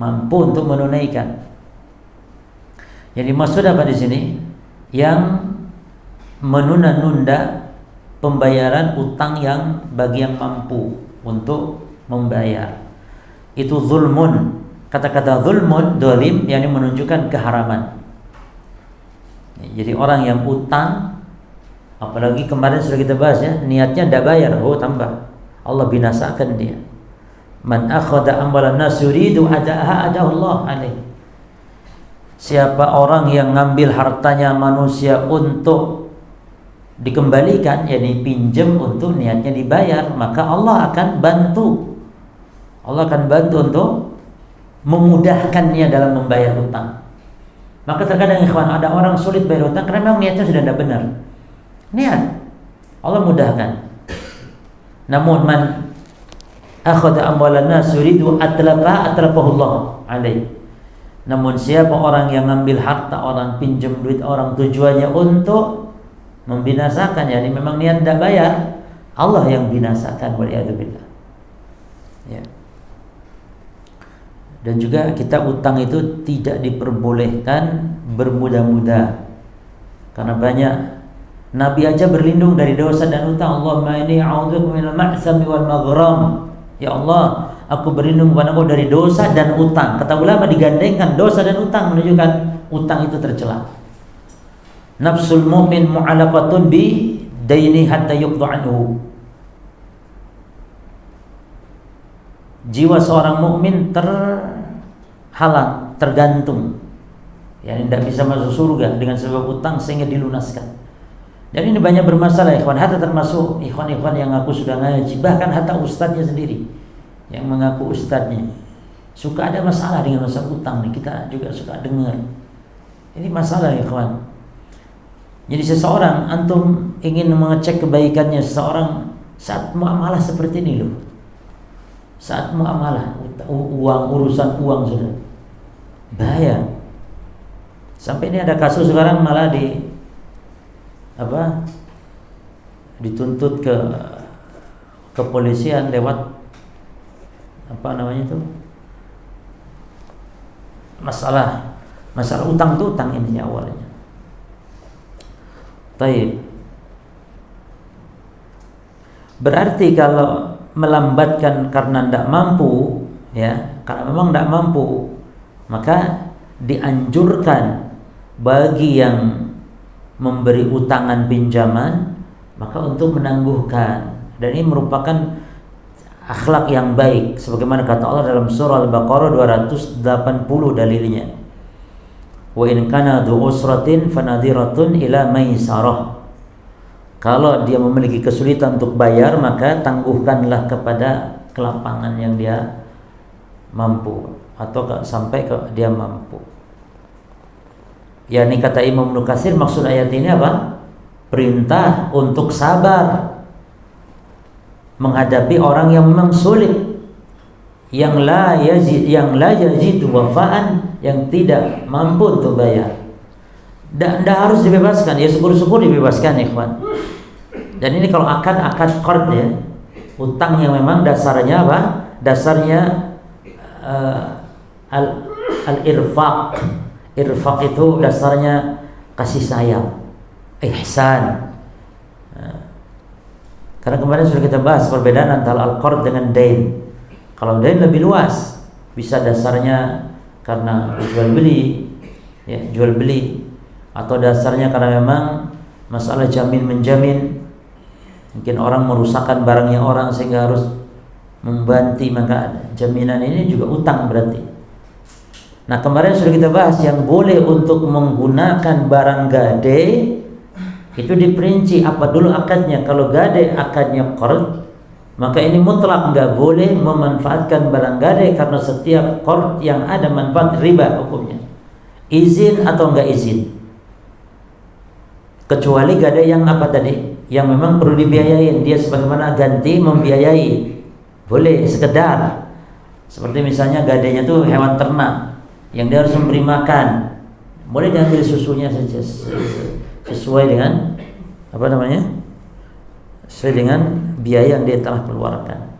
mampu untuk menunaikan. Jadi maksud apa di sini? Yang menunda-nunda pembayaran utang yang bagi yang mampu untuk membayar. Itu zulmun. Kata-kata zulmun, dolim, yang menunjukkan keharaman. Jadi orang yang utang, apalagi kemarin sudah kita bahas ya, niatnya tidak bayar, tambah, Allah binasakan dia. Man akhadha amwalan nas yuridu adaaha adallahu alaih. Siapa orang yang ngambil hartanya manusia untuk dikembalikan, yakni pinjam untuk niatnya dibayar, maka Allah akan bantu. Allah akan bantu untuk memudahkannya dalam membayar hutang. Maka terkadang ikhwan, ada orang sulit bayar hutang karena memang niatnya sudah tidak benar. Niat Allah mudahkan. Namun man akhadha amwalan nas yuridu atlaqahullah alaih. Namun siapa orang yang ngambil harta orang, pinjam duit orang, tujuannya untuk membinasakan, yakni memang niat tidak bayar, Allah yang binasakan, waliyadzubillah. Ya. Dan juga kita utang itu tidak diperbolehkan bermudah-mudah, karena banyak Nabi aja berlindung dari dosa dan utang. Allahumma inni a'udzubika minal ma'sami wal maghram. Ya Allah, aku berlindung kepada Engkau dari dosa dan utang. Kata ulama digandengkan dosa dan utang, menunjukkan utang itu tercela. Nafsul mu'min mu'alaqatun bi daini hatta yuqda anhu. Jiwa seorang mukmin terhalang, tergantung, yang tidak bisa masuk surga dengan sebab utang sehingga dilunaskan. Dan ini banyak bermasalah ikhwan, hatta termasuk ikhwan-ikhwan yang ngaku sudah ngaji, bahkan hatta ustadznya sendiri yang mengaku ustadznya suka ada masalah dengan masalah utang nih. Kita juga suka dengar ini masalah ikhwan. Jadi seseorang, antum ingin mengecek kebaikannya seseorang saat muamalah seperti ini loh. Saat muamalah uang, urusan uang sudah bahaya. Sampai ini ada kasus sekarang malah dituntut ke kepolisian lewat masalah utang tuh utang intinya awalnya. Taib. Berarti kalau melambatkan karena tidak mampu, ya, karena memang tidak mampu, maka dianjurkan bagi yang memberi utangan pinjaman maka untuk menangguhkan. Dan ini merupakan akhlak yang baik, sebagaimana kata Allah dalam surah Al-Baqarah 280 dalilnya. Wa in kana dzu usratin fanadhiratun ila maisarah. Kalau dia memiliki kesulitan untuk bayar, maka tangguhkanlah kepada kelapangan yang dia mampu, atau sampai ke dia mampu. Ya, ini kata Imam Ibnu Katsir, maksud ayat ini apa? Perintah untuk sabar menghadapi orang yang memang sulit, yang la yazid wafaan, yang tidak mampu untuk bayar. Tidak harus dibebaskan, ya syukur-syukur dibebaskan ikhwan. Dan ini kalau akad qard ya, utang yang memang dasarnya apa? Dasarnya al-irfaq. Irfaq itu dasarnya kasih sayang, ihsan. Karena kemarin sudah kita bahas perbedaan antara al-qard dengan dain. Kalau dain lebih luas, bisa dasarnya karena jual beli, ya, jual beli, atau dasarnya karena memang masalah jamin menjamin. Mungkin orang merusakkan barangnya orang sehingga harus membanti, maka jaminan ini juga utang berarti. Nah, kemarin sudah kita bahas yang boleh untuk menggunakan barang gade itu diperinci apa dulu akadnya. Kalau gade akadnya qard, maka ini mutlak nggak boleh memanfaatkan barang gade, karena setiap qard yang ada manfaat riba hukumnya. Izin atau enggak izin. Kecuali gade yang apa tadi? Yang memang perlu dibiayain, dia sebagaimana ganti membiayai. Boleh sekedar. Seperti misalnya gadenya tuh hewan ternak yang dia harus memberi makan, boleh diambil susunya saja sesuai dengan sesuai dengan biaya yang dia telah keluarkan.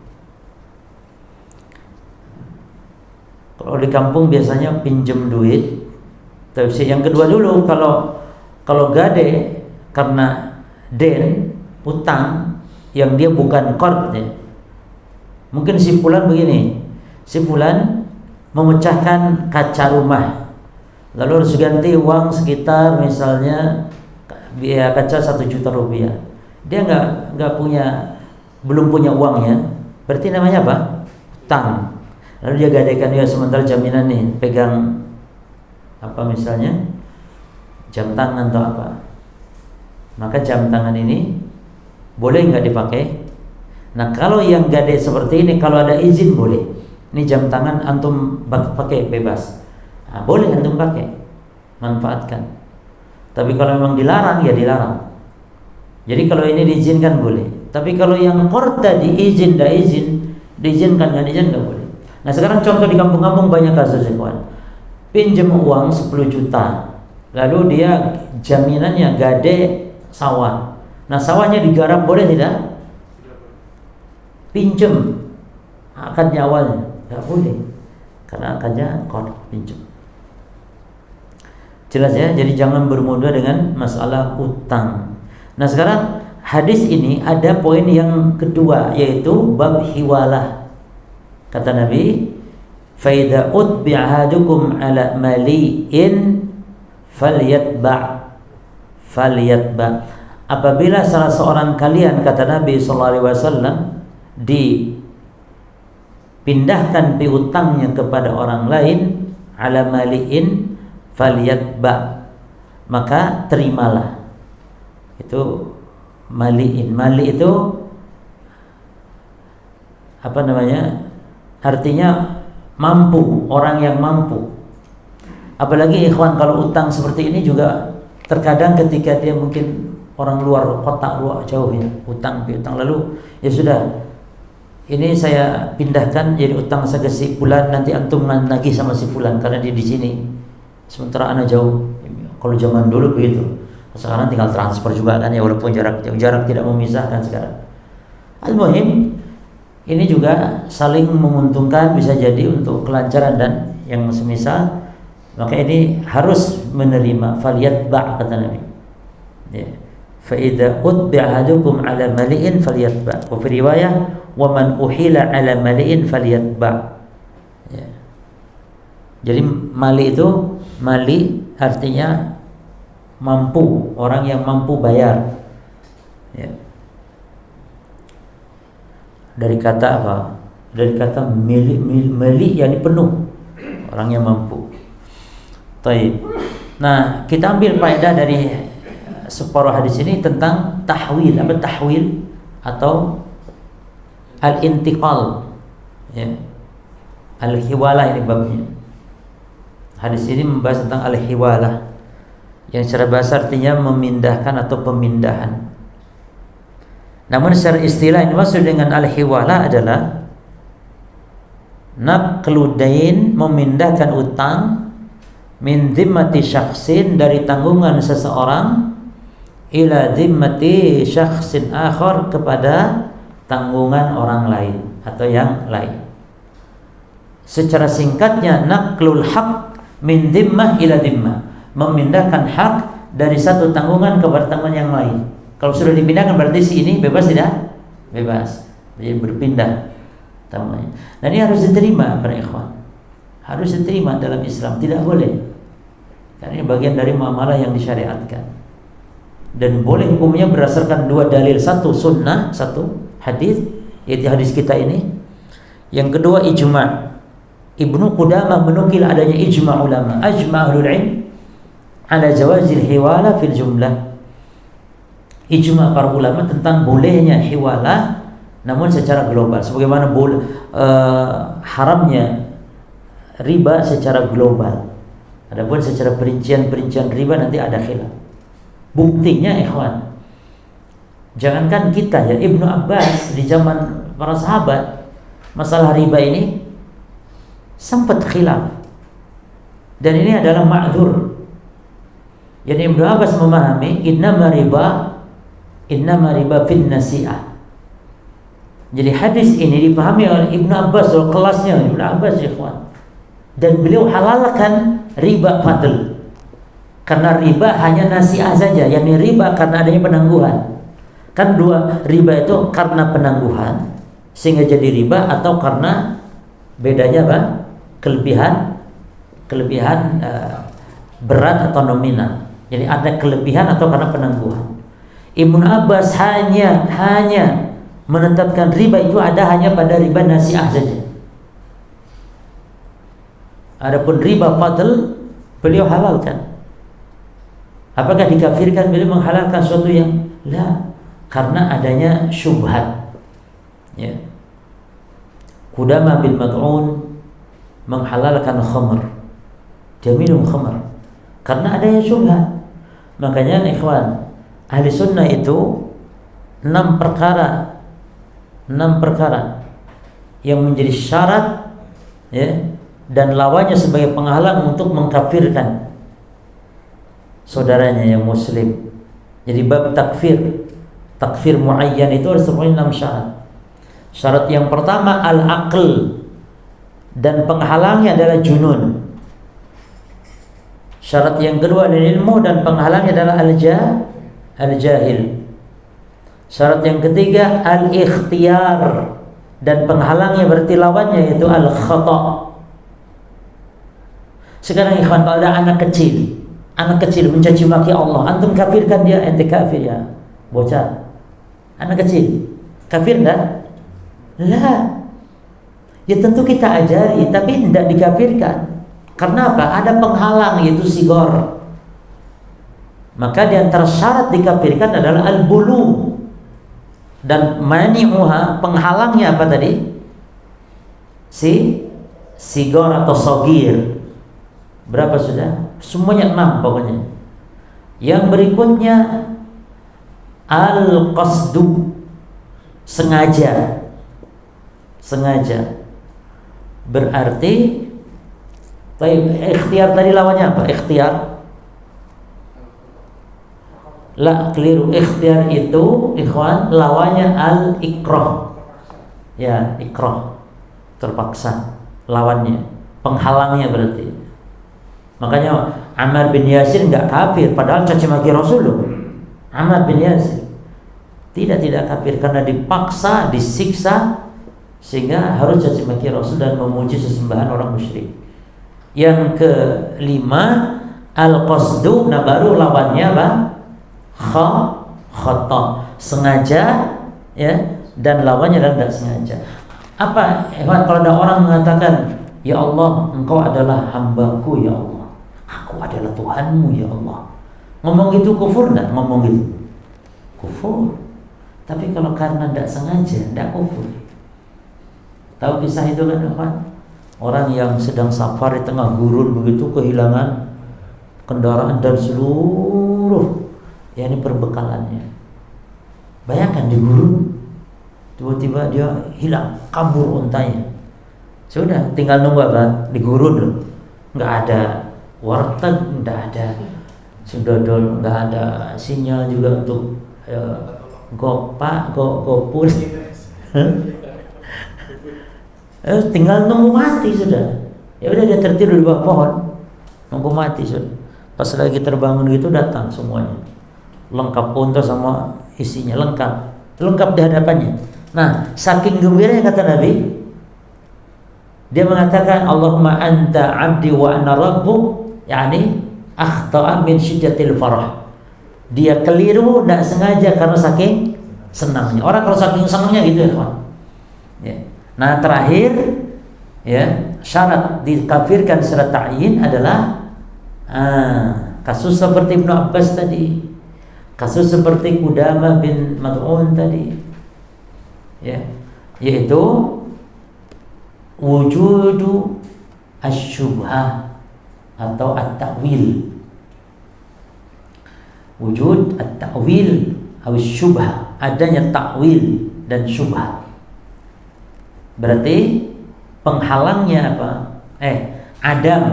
Kalau di kampung biasanya pinjem duit. Tapi yang kedua dulu, kalau gade karena den, utang yang dia bukan qard ya. Mungkin si fulan begini, si fulan memecahkan kaca rumah, lalu harus ganti uang sekitar misalnya biaya kaca 1 juta rupiah. Dia belum punya uangnya, berarti namanya apa? Utang. Lalu dia gadaikan, ya sementara jaminan nih, pegang apa misalnya jam tangan atau apa. Maka jam tangan ini boleh nggak dipakai? Nah kalau yang gade seperti ini, kalau ada izin boleh. Ini jam tangan antum pakai bebas. Nah, boleh antum pakai, manfaatkan. Tapi kalau memang dilarang, ya dilarang. Jadi kalau ini diizinkan boleh. Tapi kalau yang qard tadi izin, dah izin, diizinkan nggak diizinkan nggak boleh. Nah sekarang contoh di kampung-kampung banyak kasus ikhwan. Pinjam uang 10 juta, lalu dia jaminannya gade sawah. Nah sawahnya digarap boleh tidak? Pinjam akadnya awalnya nggak boleh, karena akadnya qard pinjam. Jelas ya, jadi jangan bermudah dengan masalah utang. Nah sekarang hadis ini ada poin yang kedua, yaitu bab hiwalah. Kata Nabi, faida utbi ahadukum ala mali'in falyatba'. Apabila salah seorang kalian, kata Nabi SAW, dipindahkan piutangnya kepada orang lain, ala mali'in falyatba', maka terimalah. Itu mali'in. Mali itu apa namanya? Artinya mampu, orang yang mampu. Apalagi ikhwan, kalau utang seperti ini juga terkadang ketika dia mungkin orang luar kota, luar jauh ya, utang piutang, lalu ya sudah, ini saya pindahkan jadi utang saya ke si fulan, nanti antum nagih sama si fulan karena dia di sini, sementara anak jauh. Kalau zaman dulu begitu, sekarang tinggal transfer juga kan ya, walaupun jarak tidak memisahkan sekarang. Al-muhim, ini juga saling menguntungkan, bisa jadi untuk kelancaran dan yang semisal. Maka ini harus menerima, falyatba', kata Nabi ya. Fa idza utbi'a ahadukum ala mali'in falyatba', wa fi riwayah wa man uhila ala mali'in falyatba' ya. Jadi mali itu, mali artinya mampu, orang yang mampu bayar ya. Dari kata apa? Dari kata milik yang penuh, orang yang mampu. Taib. Nah, kita ambil faedah dari separuh hadis ini tentang tahwil. Apa tahwil? Atau al-intiqal ya. Al-hiwalah ini babnya. Hadis ini membahas tentang al-hiwalah, yang secara bahasa artinya memindahkan atau pemindahan. Namun secara istilah yang dimaksud dengan al-hiwalah adalah naqlu dain, memindahkan utang, min zimmati syakhsin, dari tanggungan seseorang, ila zimmati syakhsin akhar, kepada tanggungan orang lain atau yang lain. Secara singkatnya, naqlul haq min zimmah ila zimmah, memindahkan hak dari satu tanggungan kepada tanggungan yang lain. Kalau sudah dipindahkan berarti si ini bebas tidak? Bebas. Jadi berpindah tanggungannya. Nah ini harus diterima para ikhwan, harus diterima dalam Islam, tidak boleh. Karena ini bagian dari muamalah yang disyariatkan. Dan boleh hukumnya berdasarkan dua dalil, satu sunnah, satu hadis, yaitu hadis kita ini. Yang kedua ijma'. Ibnu Qudamah menukil adanya ijma' ulama, ajma' ahlul ilm ala jawazil hiwala fil jumlah. Ijma' para ulama tentang bolehnya hiwalah, namun secara global. Sebagaimana haramnya riba secara global. Adapun secara perincian riba nanti ada khilaf. Buktinya ikhwan, jangankan kita ya, Ibnu Abbas di zaman para sahabat masalah riba ini sempat khilaf. Dan ini adalah ma'dzur. Jadi Ibnu Abbas memahami innama riba fin nasi'ah. Jadi hadis ini dipahami oleh Ibnu Abbas, kelasnya Ibnu Abbas ikhwan. dan beliau halalkan riba fadl. Karena riba hanya nasi'ah saja, yakni riba karena adanya penangguhan. Kan dua, riba itu karena penangguhan sehingga jadi riba, atau karena bedanya apa? Kelebihan berat atau nominal. Jadi ada kelebihan atau karena penangguhan. Ibnu Abbas hanya menetapkan riba itu ada hanya pada riba nasi'ah saja. Adapun riba fadl beliau halalkan. Apakah dikafirkan beliau menghalalkan sesuatu yang karena adanya syubhat. Ya. Qudamah bin Mad'un menghalalkan khamr. Dia minum khamr karena adanya syubhat. Makanya ikhwan, ahli sunnah itu 6 perkara yang menjadi syarat, ya, dan lawannya sebagai penghalang untuk mengkafirkan saudaranya yang muslim. Jadi bab takfir muayyan itu harus terpenuhi 6 syarat. Syarat yang pertama al-aql, dan penghalangnya adalah junun. Syarat yang kedua al-ilmu, dan penghalangnya adalah al-jahil. Syarat yang ketiga al-ikhtiyar, dan penghalangnya berarti lawannya yaitu al-khata'. Sekarang ikhwan, kalau ada anak kecil mencaci maki Allah, antum kafirkan dia? Ente kafir ya, bocah. Anak kecil kafir enggak? Lah. Ya tentu kita ajari, tapi tidak dikafirkan. Karena apa? Ada penghalang yaitu sigor. Maka di antara syarat dikafirkan adalah al-bulu. Dan mani'uha, penghalangnya apa tadi? Sigor atau sogir. Berapa sudah? Semuanya 6 pokoknya. Yang berikutnya al-qasdu, sengaja. Berarti ikhtiar tadi lawannya apa? Ikhtiar? Keliru. Ikhtiar itu ikhwan lawannya al-ikrah. Ya, ikrah, terpaksa. Lawannya, penghalangnya berarti. Makanya Ammar bin Yasir enggak kafir padahal caci maki Rasulullah. Ammar bin Yasir tidak kafir karena dipaksa, disiksa sehingga harus caci maki Rasul dan memuji sesembahan orang musyrik. Yang kelima al-qasdu, nah baru lawannya apa? Khata, sengaja, ya, dan lawannya adalah tidak sengaja. Apa? Kalau ada orang mengatakan, ya Allah, engkau adalah hambaku ya Allah, aku adalah Tuhanmu ya Allah, ngomong gitu kufur enggak? Ngomong gitu kufur. Tapi kalau karena tidak sengaja, tidak kufur. Tahu kisah itu kan, Pak? Orang yang sedang safar di tengah gurun begitu kehilangan kendaraan dan seluruh perbekalannya. Bayangkan di gurun, tiba-tiba dia hilang, kabur untanya. Sudah tinggal nunggu apa? Di gurun loh. Nggak ada warteg, nggak ada sudodol, nggak ada sinyal juga untuk GoPur. Tinggal nunggu mati sudah. Ya udah, dia tertidur di bawah pohon, nunggu mati sudah. Pas lagi terbangun gitu datang semuanya, lengkap unta sama isinya, lengkap di hadapannya. Nah, saking gembiranya kata Nabi, dia mengatakan Allahumma anta abdi wa ana rabbuk, yakni akhta'a min syiddatil farah. Dia keliru, tidak sengaja karena saking senangnya. Orang kalau saking senangnya gitu ya, kawan. Ya. Nah, terakhir, ya, syarat dikafirkan secara ta'yin adalah kasus seperti Ibnu Abbas tadi, kasus seperti Qudamah bin Mad'un tadi, ya, yaitu wujudu asyubhah atau at-ta'wil. Wujud at-ta'wil atau syubhah, adanya ta'wil dan syubhah. Berarti penghalangnya apa? Adam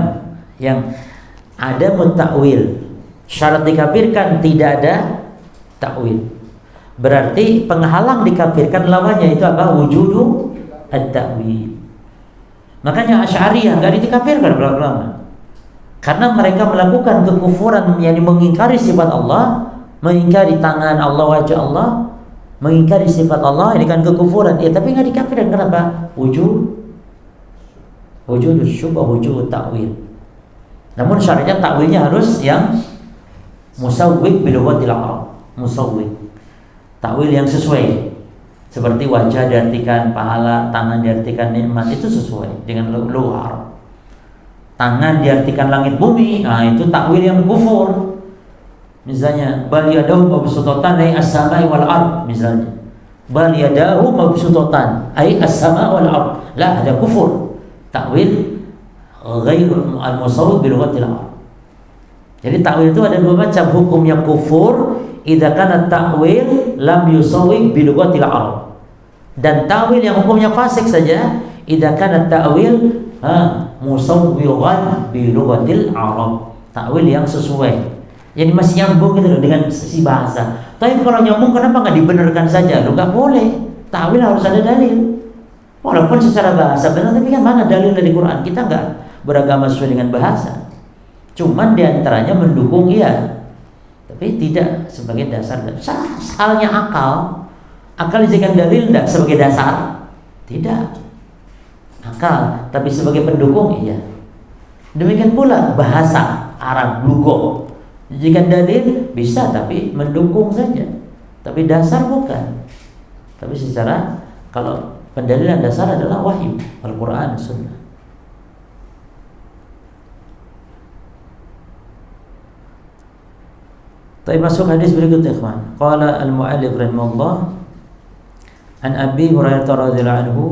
ta'wil. Syarat dikafirkan tidak ada ta'wil. Berarti penghalang dikafirkan lawannya itu apa? Wujudu at-ta'wil. Makanya Asy'ariyah nggak dikafirkan para ulama. Karena mereka melakukan kekufuran yang mengingkari sifat Allah, mengingkari tangan Allah, wajah Allah, mengingkari sifat Allah, ini kan kekufuran. Ya, tapi nggak dikafirkan. Kenapa? Wujud syubhah, wujud ta'wil. Namun syaratnya ta'wilnya harus yang musawwik bilughatil Arab. Musawwik, ta'wil yang sesuai. Seperti wajah diartikan pahala, tangan diartikan nikmat, itu sesuai dengan lugah Arab. Tangan diartikan langit bumi, nah itu takwil yang kufur. Misalnya bal yadahu mabsutatan ay as-samai wal ard, misalnya bal yadahu mabsutatan ay as-sama wal ard, la ada kufur. Takwil ghair al-musawwib bi lughatil Arab. Jadi takwil itu ada dua macam, hukumnya kufur idza kana takwil lam yusawwib bi lughatil Arab, dan takwil yang hukumnya fasik saja idza kana takwil musawwiran bi lughatil Arab, takwil yang sesuai. Jadi masih nyambung gitu dengan sisi bahasa. Tapi kalau nyambung kenapa nggak dibenarkan saja? Lo nggak boleh. Takwil harus ada dalil. Walaupun secara bahasa benar, tapi kan mana dalil dari Quran? Kita nggak beragama sesuai dengan bahasa. Cuman diantaranya mendukung iya, tapi tidak sebagai dasar. Halnya akal. Akal dijadikan dalil tidak sebagai dasar? Tidak. Akal, tapi sebagai pendukung iya. Demikian pula bahasa Arab, lugha. Jika dalil bisa, tapi mendukung saja, tapi dasar bukan. Tapi secara, kalau pendalilan dasar adalah wahyu, Al-Quran, Sunnah. Tapi masuk hadis berikutnya, ikhwan. Qala al-mu'allif rahimahullah an Abi Hurairah radhiyallahu anhu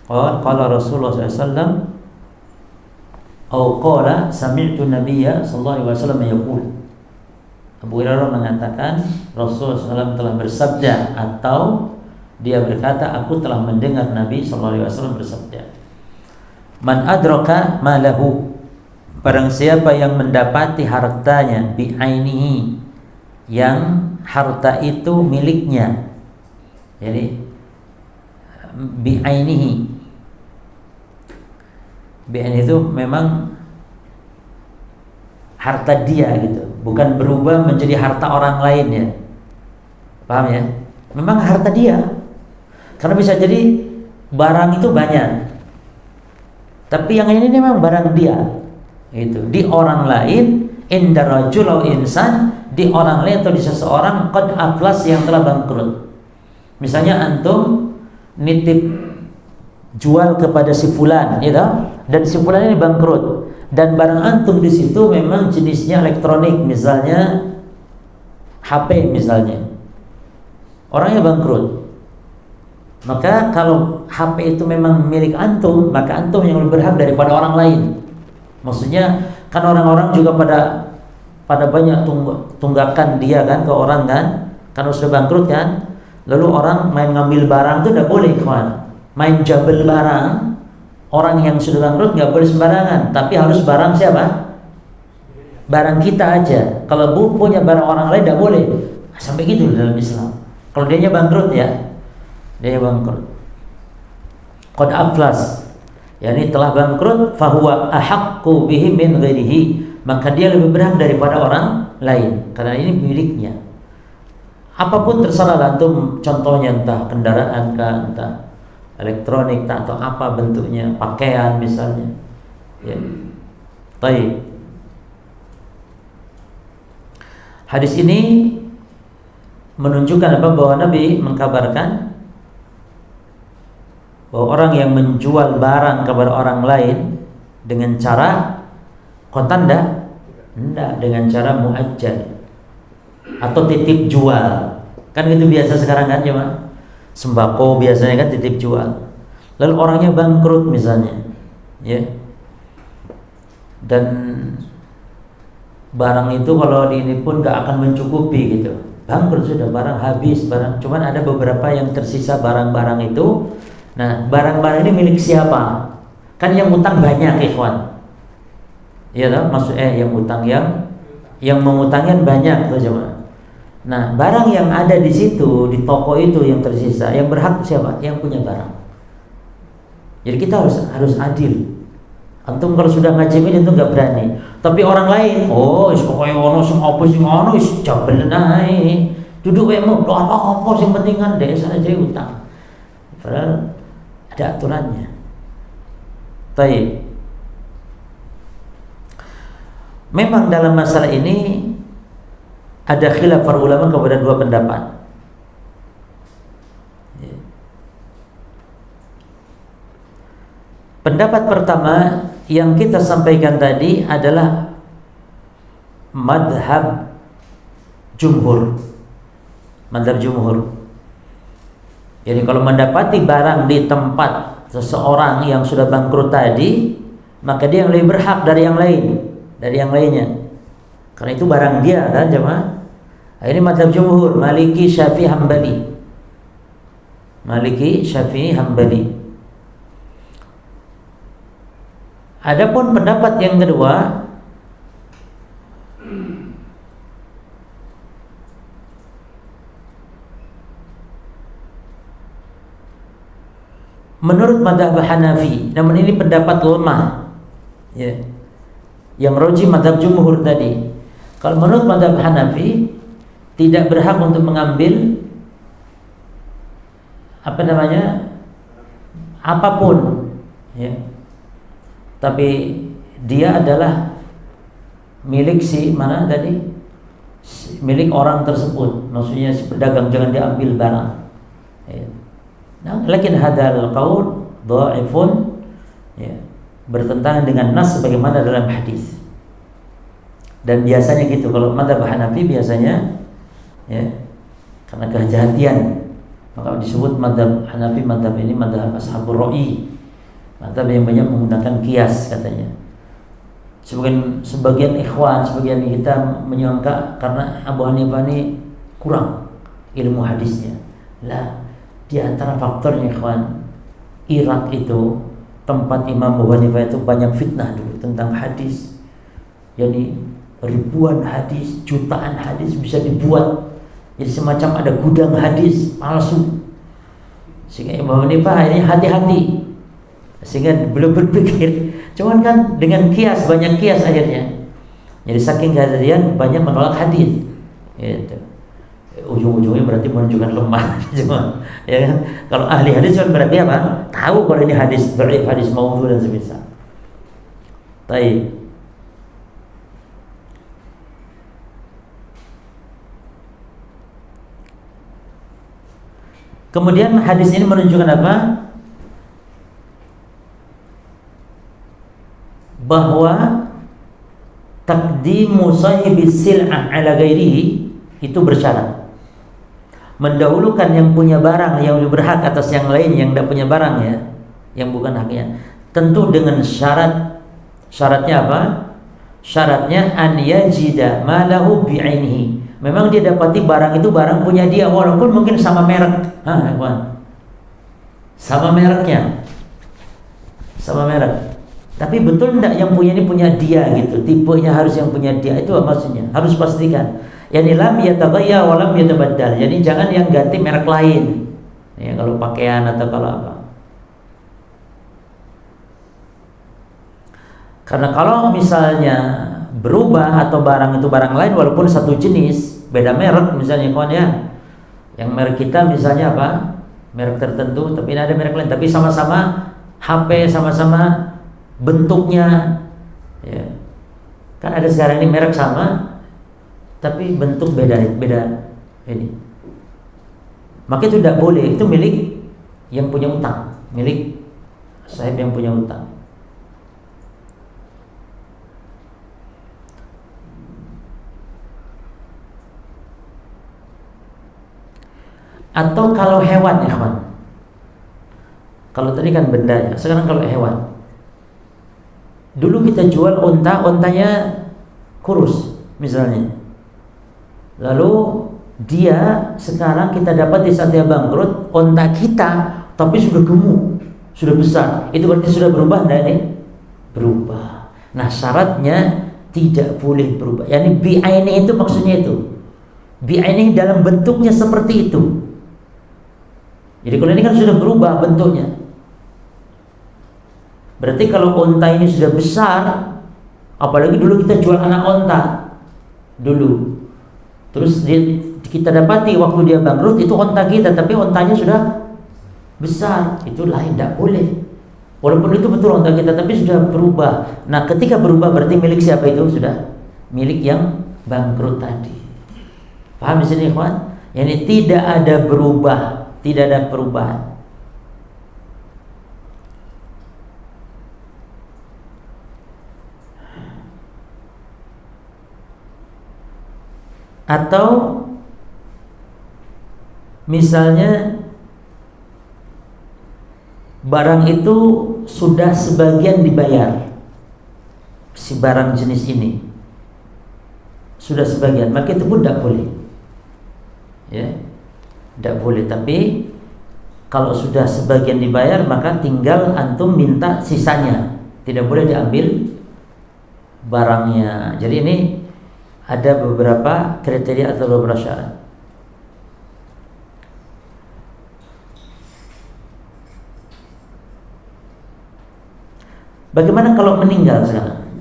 qala Rasulullah sallallahu alaihi wasallam atau qala sami'tu Nabiyya sallallahu alaihi wasallam yaqul. Abu Hurairah mengatakan Rasulullah SAW telah bersabda, atau dia berkata, aku telah mendengar Nabi sallallahu alaihi wasallam bersabda, man adraka malahu, barang siapa yang mendapati hartanya, bi ainihi, yang harta itu miliknya. Jadi bi ainihi, BN itu memang harta dia gitu, bukan berubah menjadi harta orang lain ya. Paham ya? Memang harta dia. Karena bisa jadi barang itu banyak, tapi yang ini memang barang dia. Itu di orang lain, inda rajul aw insan, di orang lain atau di seseorang qad aflas, yang telah bangkrut. Misalnya antum nitip jual kepada si fulan, gitu, dan si fulan ini bangkrut, dan barang antum di situ memang jenisnya elektronik, misalnya HP misalnya, orangnya bangkrut. Maka kalau HP itu memang milik antum, maka antum yang lebih berhak daripada orang lain. Maksudnya kan orang-orang juga pada banyak tunggakan dia kan ke orang kan, karena sudah bangkrut kan. Lalu orang main ngambil barang itu tidak boleh, kawan. Main jabel barang orang yang sudah bangkrut nggak boleh sembarangan, tapi harus barang siapa? Barang kita aja. Kalau punya barang orang lain tidak boleh. Sampai gitu dalam Islam. Kalau dianya bangkrut ya, dia bangkrut. Qad aflas, yakni telah bangkrut, fahuwa ahaqqu bihi min ghairihi, maka dia lebih berhak daripada orang lain karena ini miliknya. Apapun terserah antum, contohnya entah kendaraan kah, entah elektronik kah, atau apa bentuknya, pakaian misalnya. Ya. Baik. Hadis ini menunjukkan apa? Bahwa Nabi mengkabarkan bahwa orang yang menjual barang kepada orang lain dengan cara kontan enggak, dengan cara muajjal atau titip jual. Kan gitu biasa sekarang kan, cuma sembako biasanya kan titip jual. Lalu orangnya bangkrut misalnya, ya. Dan barang itu kalau ini pun gak akan mencukupi gitu. Bangkrut sudah, barang habis, barang. Cuman ada beberapa yang tersisa barang-barang itu. Nah, barang-barang ini milik siapa? Kan yang utang banyak, ikhwan. Iya toh? Maksudnya yang utang yang mengutangkan banyak tuh coba. Nah, barang yang ada di situ, di toko itu yang tersisa, yang berhak siapa? Yang punya barang. Jadi kita harus adil. Antum kalau sudah ngaji ini itu nggak berani. Tapi orang lain, oh, pokoknya ono sing apa sing ono wis jabelen ae. Duduk wae mau apa sing penting kan desa aja utang. Padahal ada aturannya. Baik. Memang dalam masalah ini ada khilaf para ulama kepada dua pendapat. Pendapat pertama yang kita sampaikan tadi adalah madhab jumhur. Madhab jumhur. Jadi kalau mendapati barang di tempat seseorang yang sudah bangkrut tadi, maka dia yang lebih berhak dari yang lain, dari yang lainnya. Karena itu barang dia kan jemaah. Ini madhab jumhur, Maliki, Syafi'i, Hambali. Maliki, Syafi'i, Hambali. Adapun pendapat yang kedua, menurut madhab Hanafi, namun ini pendapat lemah, ya. Yang roji madhab jumhur tadi. Kalau menurut madhab Hanafi, tidak berhak untuk mengambil apapun, ya. Tapi dia adalah milik si mana tadi? Milik orang tersebut. Maksudnya si pedagang, jangan diambil barang. Ya. Nah, lakin hadal qaul dhaifun, ya, bertentangan dengan nas sebagaimana dalam hadis. Dan biasanya gitu kalau mazhab Hanafi biasanya, ya, karena kehati-hatian maka disebut mazhab Hanafi, mazhab ini mazhab ashabur ra'i. Mazhab yang banyak menggunakan kias katanya. Sebagian ikhwan, sebagian kita menyangka karena Abu Hanifah ini kurang ilmu hadisnya. Lah, di antara faktornya ikhwan, Irak itu tempat Imam Abu Hanifah itu banyak fitnah dulu tentang hadis. Jadi ribuan hadis, jutaan hadis bisa dibuat. Jadi semacam ada gudang hadis palsu. Sehingga Imam Abu Hanifah ini hati-hati. Sehingga belum berpikir, cuman kan dengan kias, banyak kias akhirnya. Jadi saking kehadiran banyak menolak hadis. Gitu. Ujung-ujungnya berarti menunjukkan lemah, cuma ya kan? Kalau ahli hadis kan berarti apa? Tahu kalau ini hadis dhaif, hadis maudhu dan semisal. Baik. Kemudian hadis ini menunjukkan apa? Bahwa taqdimu sahibis sil'ah ala ghairihi itu bersyarat. Mendahulukan yang punya barang yang lebih berhak atas yang lain yang tidak punya barang, ya, yang bukan haknya. Tentu dengan syarat. Syaratnya apa? Syaratnya an yajida malahu bi'ainihi. Memang dia dapati barang itu barang punya dia walaupun mungkin sama merek. Sama mereknya. Sama merek. Tapi betul enggak yang punya ini punya dia gitu? Tipenya harus yang punya dia, itu apa maksudnya? Harus pastikan. Yani lam yataghayyar wa lam yatabaddal. Jadi jangan yang ganti merek lain. Ya, kalau pakaian atau kalau apa. Karena kalau misalnya berubah atau barang itu barang lain walaupun satu jenis, beda merek misalnya kawan ya. Yang merek kita misalnya apa? Merek tertentu tapi ada merek lain tapi sama-sama HP, sama-sama bentuknya, ya. Kan ada sekarang ini merek sama tapi bentuk beda ini. Maka itu tidak boleh, itu milik yang punya utang, milik sahib yang punya utang. Atau kalau hewan, ya kawan. Kalau tadi kan benda, ya. Sekarang kalau hewan. Dulu kita jual unta, untanya kurus misalnya. Lalu dia sekarang kita dapat di saat dia bangkrut, unta kita tapi sudah gemuk, sudah besar. Itu berarti sudah berubah enggak ini? Berubah. Nah, syaratnya tidak boleh berubah. Yani bi'aini itu maksudnya itu. Bi'aini dalam bentuknya seperti itu. Jadi kalau ini kan sudah berubah bentuknya. Berarti kalau onta ini sudah besar, apalagi dulu kita jual anak onta dulu, terus kita dapati waktu dia bangkrut itu onta kita, tapi ontanya sudah besar, itu lain, tidak boleh. Walaupun itu betul onta kita, tapi sudah berubah. Nah, ketika berubah berarti milik siapa itu? Sudah milik yang bangkrut tadi. Paham di sini, ikhwan? Yani tidak ada berubah, tidak ada perubahan. Atau misalnya barang itu sudah sebagian dibayar, si barang jenis ini sudah sebagian, maka itu pun tidak boleh, ya, tidak boleh. Tapi kalau sudah sebagian dibayar, maka tinggal antum minta sisanya, tidak boleh diambil barangnya. Jadi ini ada beberapa kriteria atau beberapa syarat. Bagaimana kalau meninggal sekarang?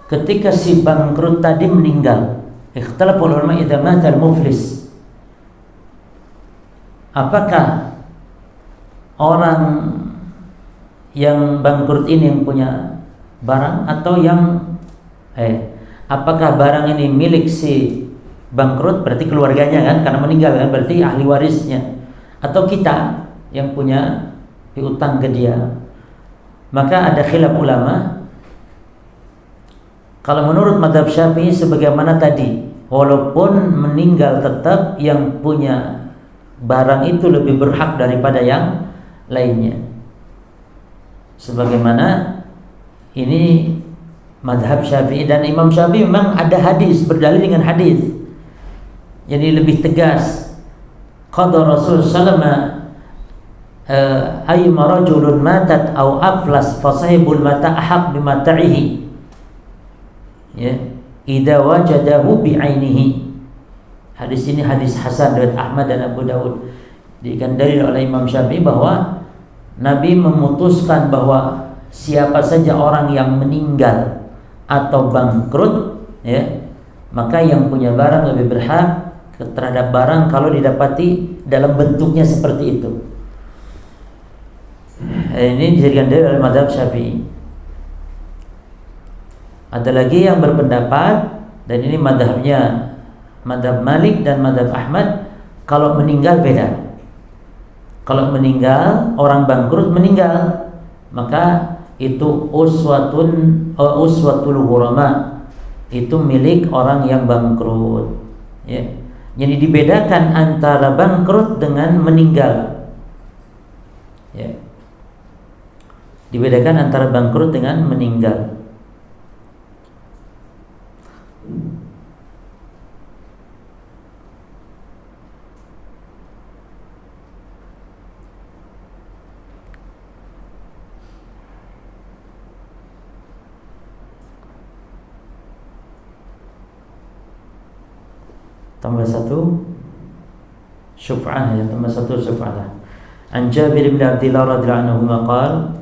Ketika si bangkrut tadi meninggal, ikhtilaful ulama idza mata al-muflis, apakah orang yang bangkrut ini yang punya barang atau yang apakah barang ini milik si bangkrut, berarti keluarganya kan, karena meninggal kan, berarti ahli warisnya, atau kita yang punya piutang ke dia? Maka ada khilaf ulama. Kalau menurut mazhab Syafi'i sebagaimana tadi, walaupun meninggal tetap yang punya barang itu lebih berhak daripada yang lainnya. Sebagaimana ini mazhab Syafi'i, dan Imam Syafi'i memang ada hadis, berdalil dengan hadis. Jadi lebih tegas. Qadha Rasul sallallahu ayyuma rajulun matat aw aflas fa sahibul mata ahaq bi mata'ihi, ya, idza wajadahu bi ainihi. Hadis ini hadis hasan riwayat Ahmad dan Abu Daud. Dikandalkan oleh Imam Syafi'i bahwa Nabi memutuskan bahwa siapa saja orang yang meninggal atau bangkrut, ya, maka yang punya barang lebih berhak terhadap barang kalau didapati dalam bentuknya seperti itu. Ini dijadikan dalil oleh mazhab Syafi'i. Ada lagi yang berpendapat, dan ini mazhabnya mazhab Malik dan mazhab Ahmad, kalau meninggal beda. Kalau meninggal, orang bangkrut meninggal, maka itu uswatul ghurama, itu milik orang yang bangkrut, ya. Jadi dibedakan antara bangkrut dengan meninggal, ya. Dibedakan antara bangkrut dengan meninggal. Tambah satu syuf'ah, ya, tambah satu syuf'ah. An Jabir bin Abdullah radhiyallahu anhu qala,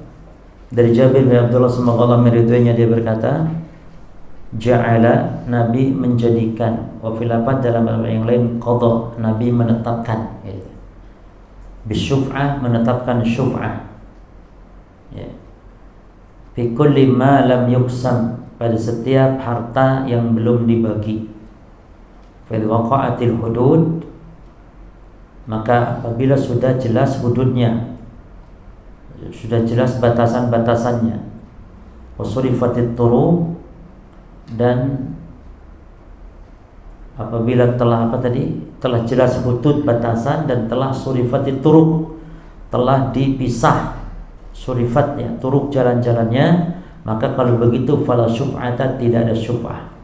dari Jabir bin Abdullah semoga Allah meridhoinya, dia berkata, ja'ala, Nabi menjadikan, wa fil lafaz dalam yang lain qada, Nabi menetapkan, ya. Bisyuf'ah, menetapkan syuf'ah, ya. Fi kulli ma lam yuqsam, pada setiap harta yang belum dibagi. Fil waqa'atil hudud, maka apabila sudah jelas hududnya, sudah jelas batasan-batasannya. Wasurifatit turuq, dan apabila telah telah jelas hudud batasan, dan telah surifatit turuq, telah dipisah surifatnya, turuq jalan-jalannya, maka kalau begitu fala syuf'ata, tidak ada syuf'ah.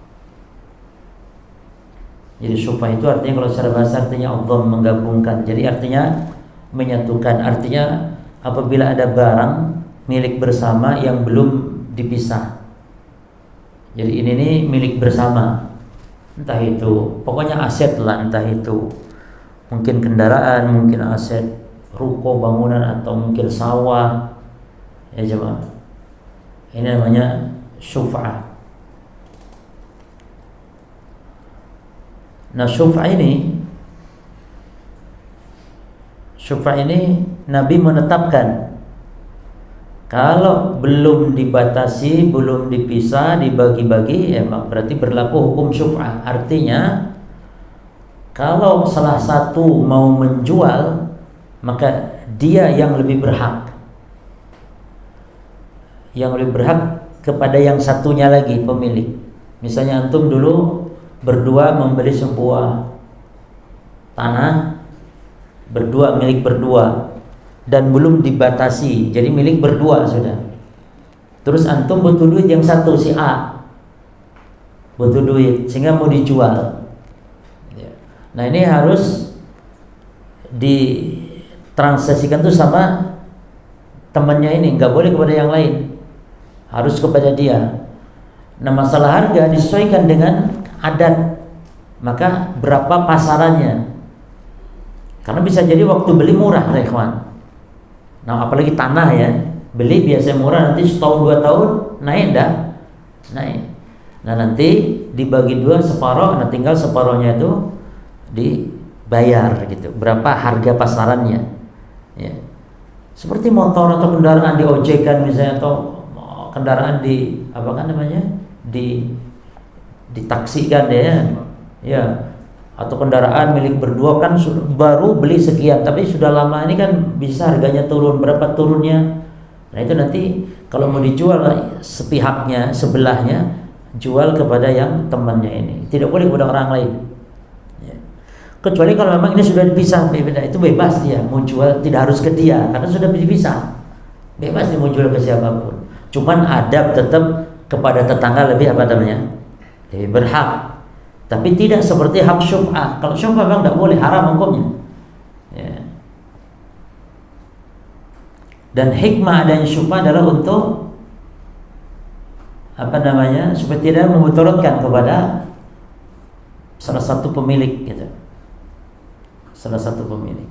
Jadi syuf'ah itu artinya, kalau secara bahasa artinya Allah menggabungkan. Jadi artinya menyatukan. Artinya apabila ada barang milik bersama yang belum dipisah. Jadi ini milik bersama. Entah itu, pokoknya aset lah, entah itu mungkin kendaraan, mungkin aset ruko, bangunan, atau mungkin sawah, Ya jemaah. Ini namanya syuf'ah. Nah, syuf'ah ini Nabi menetapkan kalau belum dibatasi, belum dipisah, dibagi-bagi, ya berarti berlaku hukum syuf'ah. Artinya kalau salah satu mau menjual, maka dia yang lebih berhak. Yang lebih berhak kepada yang satunya lagi, pemilik. Misalnya antum dulu berdua membeli sebuah tanah, milik berdua, dan belum dibatasi, jadi milik berdua sudah. Terus antum butuh duit yang satu, si A butuh duit sehingga mau dijual. Nah, ini harus ditransaksikan tuh sama temannya ini, nggak boleh kepada yang lain, harus kepada dia. Nah, masalah harga disesuaikan dengan adat, maka berapa pasarannya. Karena bisa jadi waktu beli murah, ikhwan. Nah, apalagi tanah ya, beli biasanya murah, nanti setahun 2 tahun naik dah, naik. Nah, nanti dibagi 2 separuh, nah tinggal separuhnya itu dibayar gitu. Berapa harga pasarannya? Ya. Seperti motor atau kendaraan diojekkan misalnya, atau kendaraan ditaksikan ya, atau kendaraan milik berdua kan baru beli sekian, tapi sudah lama ini kan bisa harganya turun. Berapa turunnya? Nah, itu nanti kalau mau dijual sepihaknya, sebelahnya jual kepada yang temannya ini, tidak boleh kepada orang lain ya. Kecuali kalau memang ini sudah dipisah, itu bebas dia mau jual, tidak harus ke dia karena sudah dipisah, bebas dia mau jual ke siapapun. Cuman adab tetap kepada tetangga lebih lebih berhak. Tapi tidak seperti hak syuf'ah. Kalau syuf'ah memang tidak boleh, haram hukumnya ya. Dan hikmah adanya syuf'ah adalah untuk supaya tidak memudaratkan kepada salah satu pemilik gitu. Salah satu pemilik.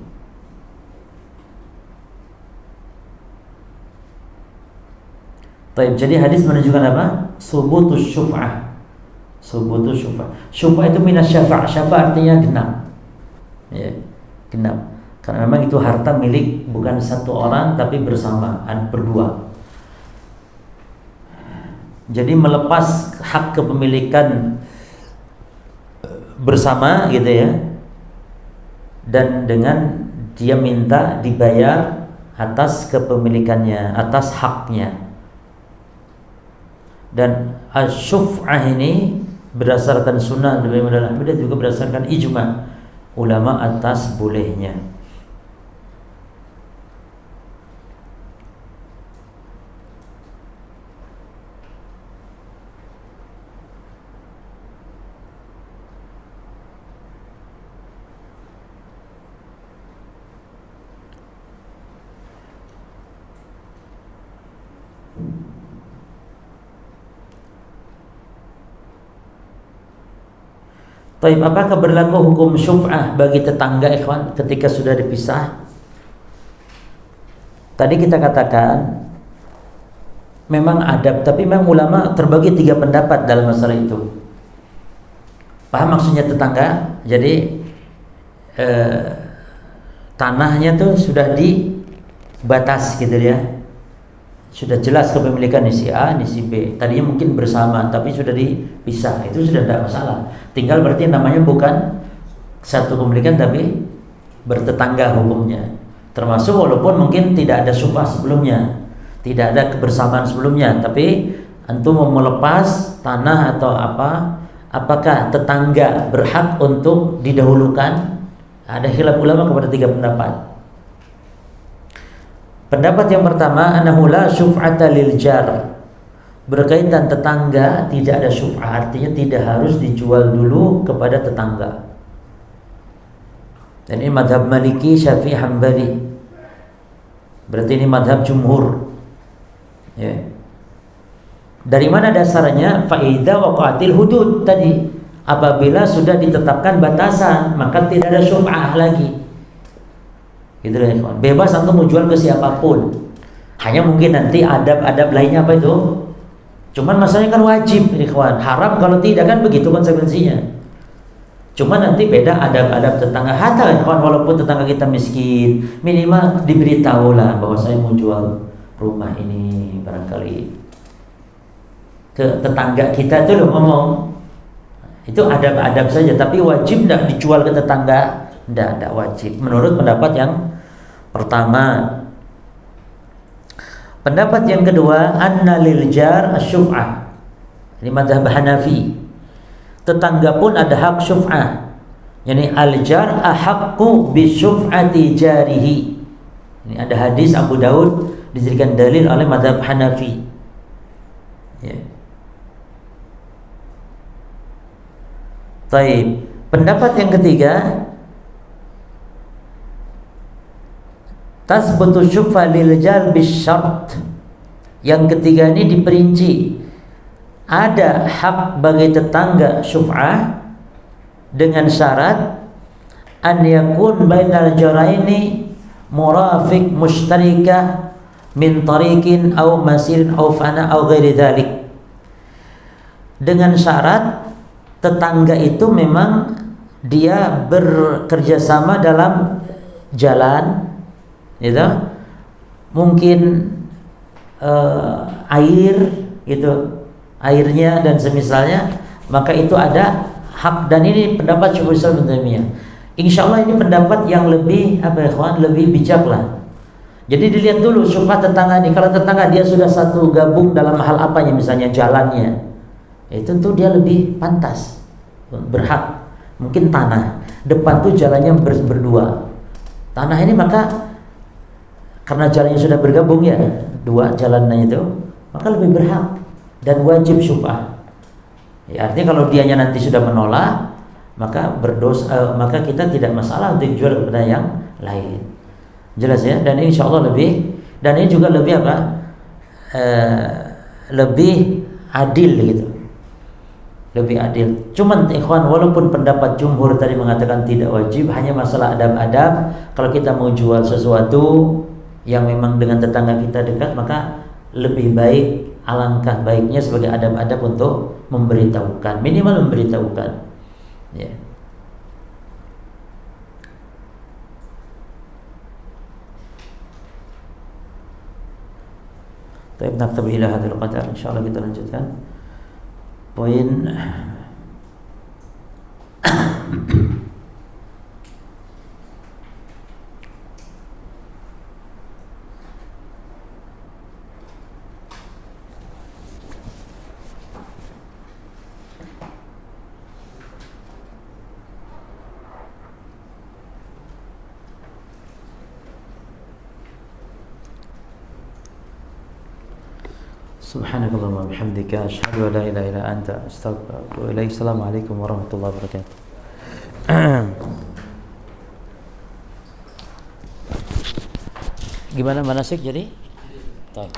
Baik, jadi hadis menunjukkan apa? Subutus syuf'ah. Subutus syuf'ah. Syuf'ah itu minas syafa'. Syafa' artinya genap. Ya, genap. Karena memang itu harta milik bukan satu orang tapi bersama, berdua. Jadi melepas hak kepemilikan bersama gitu ya. Dan dengan dia minta dibayar atas kepemilikannya, atas haknya. Dan asy-syuf'ah ini berdasarkan sunnah dari Imam Ahmad, juga berdasarkan ijma ulama atas bolehnya. Baik, apakah berlaku hukum syuf'ah bagi tetangga, ikhwan, ketika sudah dipisah? Tadi kita katakan memang adab, tapi memang ulama terbagi 3 pendapat dalam masalah itu. Paham maksudnya tetangga? Jadi tanahnya tuh sudah dibatas gitu ya. Sudah jelas kepemilikan si A, si B. Tadinya mungkin bersama, tapi sudah dipisah. Itu sudah tidak masalah. Tinggal berarti namanya bukan satu kepemilikan, tapi bertetangga hukumnya. Termasuk walaupun mungkin tidak ada syuf'ah sebelumnya, tidak ada kebersamaan sebelumnya, tapi antum mau melepas tanah atau apa, apakah tetangga berhak untuk didahulukan? Ada khilaf ulama kepada 3 pendapat. Pendapat yang pertama, annahu la syuf'ata lil jar. Berkaitan tetangga tidak ada syuf'ah, artinya tidak harus dijual dulu kepada tetangga. Dan ini madhab Maliki, Syafi'i, Hambali. Berarti ini madhab jumhur ya. Dari mana dasarnya? Fa'idha waqatil hudud tadi. Apabila sudah ditetapkan batasan, maka tidak ada syuf'ah lagi. Gitu ya, bebas antum mau jual ke siapapun. Hanya mungkin nanti adab-adab lainnya apa itu? Cuman masalahnya kan wajib, ikhwan. Haram kalau tidak, kan begitu konsekuensinya. Cuman nanti beda adab-adab tetangga. Hatta ikhwan, walaupun tetangga kita miskin, minimal diberitahu lah bahwa saya mau jual rumah ini, barangkali ke tetangga kita itu loh ngomong. Itu adab-adab saja, tapi wajib tidak dijual ke tetangga? Tidak wajib. Menurut pendapat yang pertama. Pendapat yang kedua, anna lil jar asyuf'ah. Ini mazhab Hanafi. Tetangga pun ada hak syuf'ah. Yani al jar ahaqqu bi syuf'ati jarihi. Ini ada hadis Abu Daud dijadikan dalil oleh mazhab Hanafi. Ya. Baik. Pendapat yang ketiga, tasbutu syuf'a lil jar bisyart. Yang ketiga ini diperinci, ada hak bagi tetangga syuf'ah dengan syarat an yakun bainal jaraini murafiq mushtarika min tariqin aw masirin aw fana aw ghairi dzalik. Dengan syarat tetangga itu memang dia bekerja sama dalam jalan, gitu, mungkin air, gitu, airnya dan semisalnya, maka itu ada hak. Dan ini pendapat Syekhul Islam Ibnu Taimiyah. Insya Allah ini pendapat yang lebih lebih bijak lah. Jadi dilihat dulu syubhat tetangga ini. Kalau tetangga dia sudah satu gabung dalam hal apanya, misalnya jalannya, itu tentu dia lebih pantas, berhak. Mungkin tanah depan tuh jalannya berdua tanah ini, maka karena jalannya sudah bergabung ya, dua jalannya itu, maka lebih berhak dan wajib syubhat. Ya, artinya kalau dianya nanti sudah menolak, maka berdosa, maka kita tidak masalah untuk jual kepada yang lain. Jelas ya? Dan insya Allah lebih, dan ini juga lebih lebih adil gitu. Lebih adil. Cuman ikhwan, walaupun pendapat jumhur tadi mengatakan tidak wajib, hanya masalah adab-adab. Kalau kita mau jual sesuatu yang memang dengan tetangga kita dekat, maka lebih baik, alangkah baiknya sebagai adab-adab untuk memberitahukan, minimal memberitahukan. Ya. Baik, naktabi ila hadzal qadar. Insyaallah kita lanjutkan poin Subhanakallahumma wa bihamdika asyhadu an la ilaha illa anta astaghfiruka wa atubu ilaik. Assalamualaikum warahmatullahi wabarakatuh. Gimana manasik jadi? Baik.